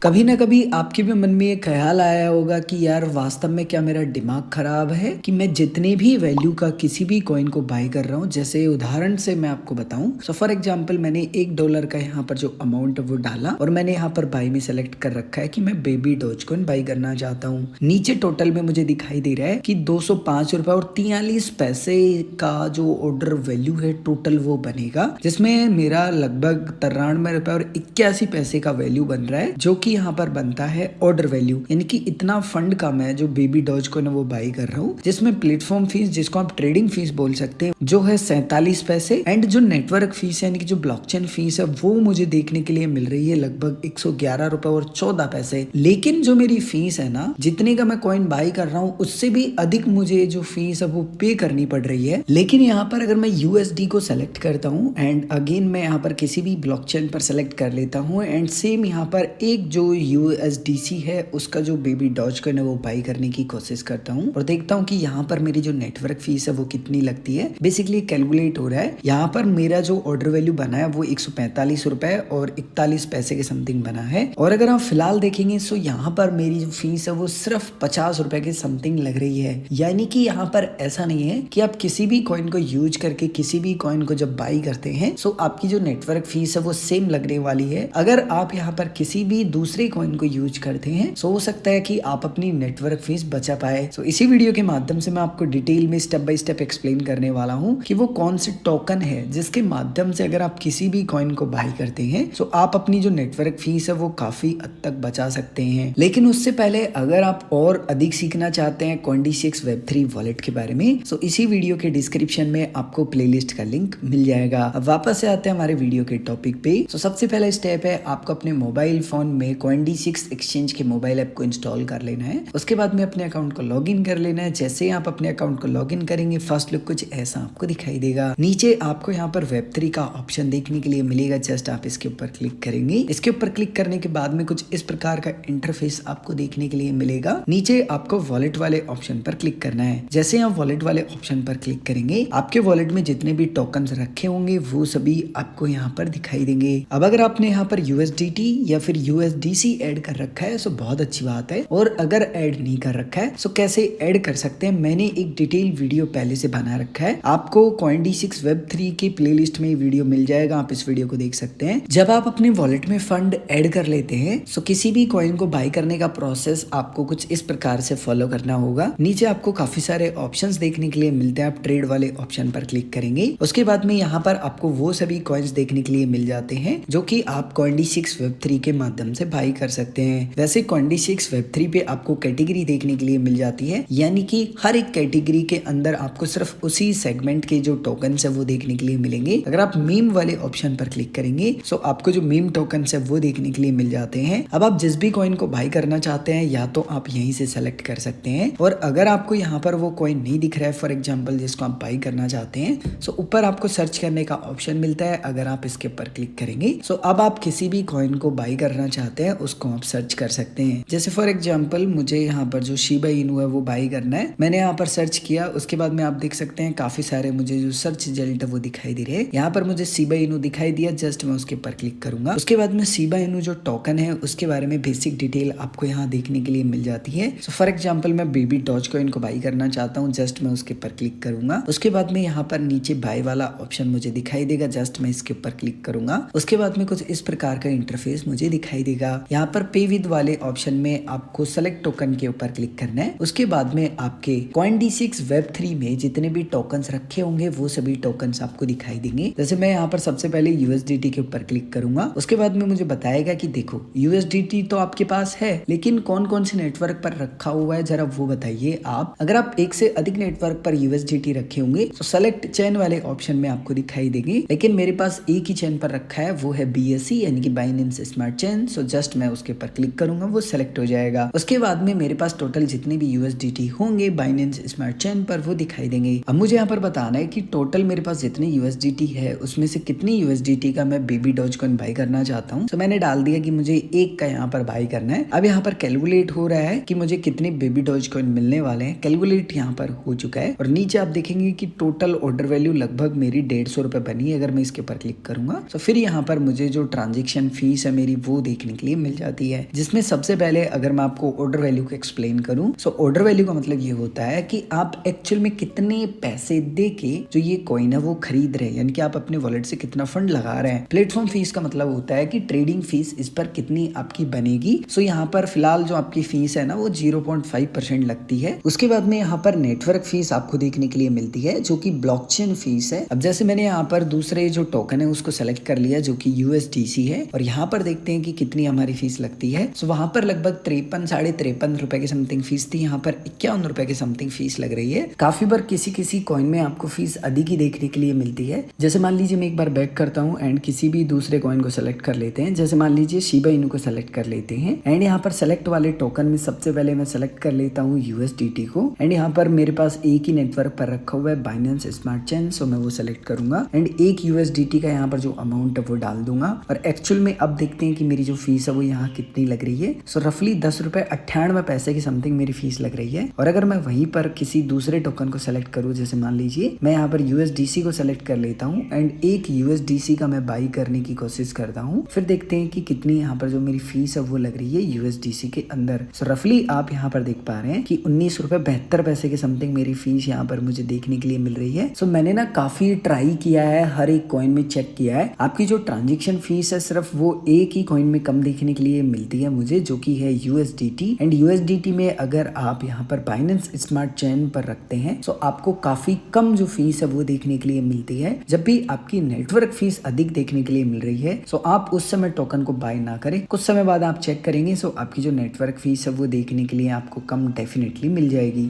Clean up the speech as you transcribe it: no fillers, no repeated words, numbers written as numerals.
कभी ना कभी आपके भी मन में ये ख्याल आया होगा कि यार वास्तव में क्या मेरा दिमाग खराब है कि मैं जितने भी वैल्यू का किसी भी कॉइन को बाय कर रहा हूँ। जैसे उदाहरण से मैं आपको बताऊं, सो फॉर एग्जांपल मैंने $1 का यहाँ पर जो अमाउंट है वो डाला और मैंने यहाँ पर बाय में सेलेक्ट कर रखा है कि मैं बेबी डॉज कॉइन बाय करना चाहता हूँ। नीचे टोटल में मुझे दिखाई दे रहा है कि 205 रुपए और 43 पैसे का जो ऑर्डर वैल्यू है टोटल वो बनेगा, जिसमें मेरा लगभग 93 रुपए और 81 पैसे का वैल्यू बन रहा है, जो कि यहाँ पर बनता है ऑर्डर वैल्यू। यानी कि इतना फंड का मैं जो बेबी डॉज को वो बाई कर रहा हूँ, जिसमें प्लेटफॉर्म फीस जिसको आप ट्रेडिंग फीस बोल सकते हैं जो है 47 पैसे, एंड जो नेटवर्क फीस यानी कि जो ब्लॉकचेन फीस है वो मुझे देखने के लिए मिल रही है लगभग 111 रुपए और 14 पैसे। लेकिन जो मेरी फीस है ना, जितने का मैं कॉइन बाई कर रहा हूँ उससे भी अधिक मुझे जो फीस है वो पे करनी पड़ रही है। लेकिन यहाँ पर अगर मैं यूएसडी को सेलेक्ट करता हूँ एंड अगेन मैं यहाँ पर किसी भी ब्लॉकचेन पर सेलेक्ट कर लेता हूँ एंड सेम यहाँ पर एक जो USDC है उसका जो बेबी डॉज कॉइन है वो बाई करने की कोशिश करता हूँ और देखता हूँ कि यहाँ पर मेरी जो नेटवर्क फीस है वो कितनी लगती है। बेसिकली कैलकुलेट हो रहा है, यहाँ पर मेरा जो ऑर्डर वैल्यू बना है वो 145 रुपए और 41 पैसे के समथिंग बना है। और अगर आप फिलहाल देखेंगे तो यहाँ पर मेरी जो फीस है वो सिर्फ 50 रुपए के समथिंग लग रही है। यानी कि यहाँ पर ऐसा नहीं है कि आप किसी भी कॉइन को यूज करके किसी भी कॉइन को जब बाई करते हैं तो आपकी जो नेटवर्क फीस है वो सेम लगने वाली है। अगर आप यहाँ पर किसी भी दूसरे कॉइन को यूज करते हैं तो हो सकता है कि आप अपनी नेटवर्क फीस बचा पाए। तो इसी वीडियो के माध्यम से मैं आपको डिटेल में स्टेप बाय स्टेप एक्सप्लेन करने वाला हूँ कि वो कौन से टोकन है जिसके माध्यम से अगर आप किसी भी कॉइन को बाई करते हैं तो आप अपनी जो नेटवर्क फीस है वो काफी हद तक बचा सकते हैं। लेकिन उससे पहले अगर आप और अधिक सीखना चाहते हैं Coin-D6 Web3 वॉलेट के बारे में तो इसी वीडियो के डिस्क्रिप्शन में आपको प्लेलिस्ट का लिंक मिल जाएगा। अब वापस से आते हैं हमारे वीडियो के टॉपिक पे। तो सबसे पहला स्टेप है आपको अपने मोबाइल फोन में Coin-D6 एक्सचेंज के मोबाइल ऐप को इंस्टॉल कर लेना है। उसके बाद में अपने अकाउंट को लॉगिन कर लेना है। जैसे ही आप अपने अकाउंट को लॉगिन करेंगे फर्स्ट लुक कुछ ऐसा आपको दिखाई देगा। नीचे आपको यहाँ पर Web3 का ऑप्शन देखने के लिए मिलेगा, जस्ट आप इसके ऊपर क्लिक करेंगे। इसके ऊपर क्लिक करने के बाद में कुछ इस प्रकार का इंटरफेस आपको देखने के लिए मिलेगा। नीचे आपको वॉलेट वाले ऑप्शन पर क्लिक करना है। जैसे आप वॉलेट वाले ऑप्शन पर क्लिक करेंगे आपके वॉलेट में जितने भी टोकन्स रखे होंगे वो सभी आपको यहाँ पर दिखाई देंगे। अब अगर आपने यहाँ पर USDT या फिर USDC ऐड कर रखा है तो बहुत अच्छी बात है, और अगर ऐड नहीं कर रखा है तो कैसे ऐड कर सकते हैं मैंने एक डिटेल वीडियो पहले से बना रखा है। आपको Coin-D6 Web3 के प्लेलिस्ट में वीडियो मिल जाएगा, आप इस वीडियो को देख सकते हैं। जब आप अपने वॉलेट में फंड ऐड कर लेते हैं तो किसी भी कॉइन को बाई करने का प्रोसेस आपको कुछ इस प्रकार से फॉलो करना होगा। नीचे आपको काफी सारे ऑप्शंस देखने के लिए मिलते हैं। आप ट्रेड वाले ऑप्शन पर क्लिक करेंगे। उसके बाद में यहाँ पर आपको वो सभी कॉइन्स देखने के लिए मिल जाते हैं जो कि आप Coin-D6 Web3 के माध्यम से बाई कर सकते हैं। वैसे Coin-D6 Web3 पे आपको कैटेगरी देखने के लिए मिल जाती है, यानी कि हर एक कैटेगरी के अंदर आपको सिर्फ उसी सेगमेंट के जो टोकन है वो देखने के लिए मिलेंगे। अगर आप मीम वाले ऑप्शन पर क्लिक करेंगे तो आपको जो मीम टोकन है वो देखने के लिए मिल जाते हैं। अब आप जिस भी कॉइन को बाई करना चाहते हैं या तो आप यहीं से सेलेक्ट कर सकते हैं, और अगर आपको यहाँ पर वो कॉइन नहीं दिख रहा है फॉर एग्जाम्पल जिसको आप बाई करना चाहते हैं तो ऊपर आपको सर्च करने का ऑप्शन मिलता है। अगर आप इसके ऊपर क्लिक करेंगे तो अब आप किसी भी कॉइन को बाई करना चाहते हैं उसको आप सर्च कर सकते हैं। जैसे फॉर एग्जाम्पल मुझे यहाँ पर जो शिबा इनू है वो बाई करना है, मैंने यहाँ पर सर्च किया। उसके बाद में आप देख सकते हैं काफी सारे मुझे जो सर्च रिजल्ट है वो दिखाई दे रहे हैं। यहाँ पर मुझे शिबा इनू दिखाई दिया, जस्ट मैं उसके ऊपर क्लिक करूंगा। उसके बाद में शिबा इनू जो टोकन है उसके बारे में बेसिक डिटेल आपको यहाँ देखने के लिए मिल जाती है। सो फॉर एग्जाम्पल मैं बेबी डॉज कॉइन को बाई करना चाहता हूँ, जस्ट मैं उसके ऊपर क्लिक करूंगा। उसके बाद में यहाँ पर नीचे बाय वाला ऑप्शन मुझे दिखाई देगा, जस्ट मैं इसके ऊपर क्लिक करूंगा। उसके बाद में कुछ इस प्रकार का इंटरफेस मुझे दिखाई देगा। यहाँ पर पे विद वाले ऑप्शन में आपको सेलेक्ट टोकन के ऊपर क्लिक करना है। उसके बाद में आपके Coin-D6 Web3 में जितने भी टोकन्स रखे होंगे वो सभी टोकन्स आपको दिखाई देंगे। जैसे मैं यहाँ पर सबसे पहले USDT के ऊपर क्लिक करूंगा। उसके बाद में मुझे बताएगा कि देखो USDT तो आपके पास है, लेकिन कौन कौन से नेटवर्क पर रखा हुआ है जरा वो बताइए आप। अगर आप एक से अधिक नेटवर्क पर USDT रखे होंगे तो सेलेक्ट चेन वाले ऑप्शन में आपको दिखाई देंगे, लेकिन मेरे पास एक ही चेन पर रखा है वो है BSC यानी कि Binance smart chain. So just मैं उसके ऊपर क्लिक करूंगा, वो सेलेक्ट हो जाएगा। उसके बाद में मेरे पास टोटल जितने भी USDT होंगे बाइनेंस स्मार्ट चेन पर वो दिखाई देंगे। अब मुझे यहाँ पर बताना है कि टोटल मेरे पास जितने USDT है उसमें से कितनी USDT का मैं बेबी डॉज कॉइन बाई करना चाहता हूँ। तो मैंने डाल दिया कि मुझे एक का यहाँ पर बाई करना है। अब यहाँ पर कैलकुलेट हो रहा है कि मुझे कितने बेबी डॉज कॉइन मिलने वाले हैं। कैलकुलेट यहाँ पर हो चुका है और नीचे आप देखेंगे कि टोटल ऑर्डर वैल्यू लगभग मेरी 150 रुपए बनी है। अगर मैं इसके ऊपर क्लिक करूंगा तो फिर यहाँ पर मुझे जो ट्रांजेक्शन फीस है मेरी वो देखने के लिए लिए मिल जाती है। जिसमें सबसे पहले अगर मैं आपको ऑर्डर वैल्यू को एक्सप्लेन करूं, सो ऑर्डर वैल्यू का मतलब ये होता है कि आप एक्चुअल में कितने पैसे दे के जो ये कॉइन है वो खरीद रहे हैं, यानी कि आप अपने वॉलेट से कितना फंड लगा रहे हैं। प्लेटफॉर्म फीस का मतलब होता है कि ट्रेडिंग फीस इस पर कितनी आपकी बनेगी। सो यहाँ पर फिलहाल जो आपकी फीस है ना वो 0.5% लगती है। उसके बाद में यहाँ पर नेटवर्क फीस आपको देखने के लिए मिलती है जो कि ब्लॉकचेन फीस है। अब जैसे मैंने यहाँ पर दूसरे जो टोकन है उसको सेलेक्ट कर लिया जो कि USDC है, और यहाँ पर देखते हैं कि कितनी हमारी फीस लगती है। सो वहां पर लगभग 53-53.5 रुपए के समथिंग फीस थी, यहाँ पर 51 रुपए के समथिंग फीस लग रही है। काफी बार किसी कॉइन में आपको फीस अधिक ही देखने के लिए मिलती है। जैसे मान लीजिए मैं एक बार बैक करता हूँ एंड किसी भी दूसरे कॉइन को सेलेक्ट कर लेते हैं, जैसे मान लीजिए शिबा इनू को सेलेक्ट कर लेते हैं एंड यहाँ पर सेलेक्ट वाले टोकन में सबसे पहले मैं सेलेक्ट कर लेता हूँ USDT को एंड यहाँ पर मेरे पास एक ही नेटवर्क पर रखा हुआ है बाइनेंस स्मार्ट चेन, सो मैं वो सेलेक्ट करूंगा एंड एक USDT का यहाँ पर जो अमाउंट है वो डाल दूंगा। और एक्चुअल में अब देखते हैं कि मेरी जो फीस है वो यहाँ कितनी लग रही है। सो रफली 10.98 रुपए की समथिंग मेरी फीस लग रही है। और अगर मैं वहीं पर किसी दूसरे टोकन को सेलेक्ट करूँ, जैसे मान लीजिए मैं यहाँ पर USDC को सेलेक्ट कर लेता हूँ एंड एक USDC का मैं बाई करने की कोशिश करता हूँ, फिर देखते हैं कि कितनी यहाँ पर जो मेरी फीस है वो लग रही है USDC के अंदर। सो रफली आप यहाँ पर देख पा रहे हैं कि 19.72 रुपए के समथिंग मेरी फीस यहाँ पर मुझे देखने के लिए मिल रही है। सो मैंने ना काफी ट्राई किया है, हर एक कॉइन में चेक किया है, आपकी जो ट्रांजेक्शन फीस है सिर्फ वो एक ही कॉइन में कम देखने के लिए मिलती है मुझे, जो कि है USDT। एंड USDT में अगर आप यहाँ पर बाइनेंस स्मार्ट चेन पर रखते हैं तो आपको काफी कम जो फीस है वो देखने के लिए मिलती है। जब भी आपकी नेटवर्क फीस अधिक देखने के लिए मिल रही है सो आप उस समय टोकन को बाय ना करें, कुछ समय बाद आप चेक करेंगे सो आपकी जो नेटवर्क फीस है वो देखने के लिए आपको कम डेफिनेटली मिल जाएगी।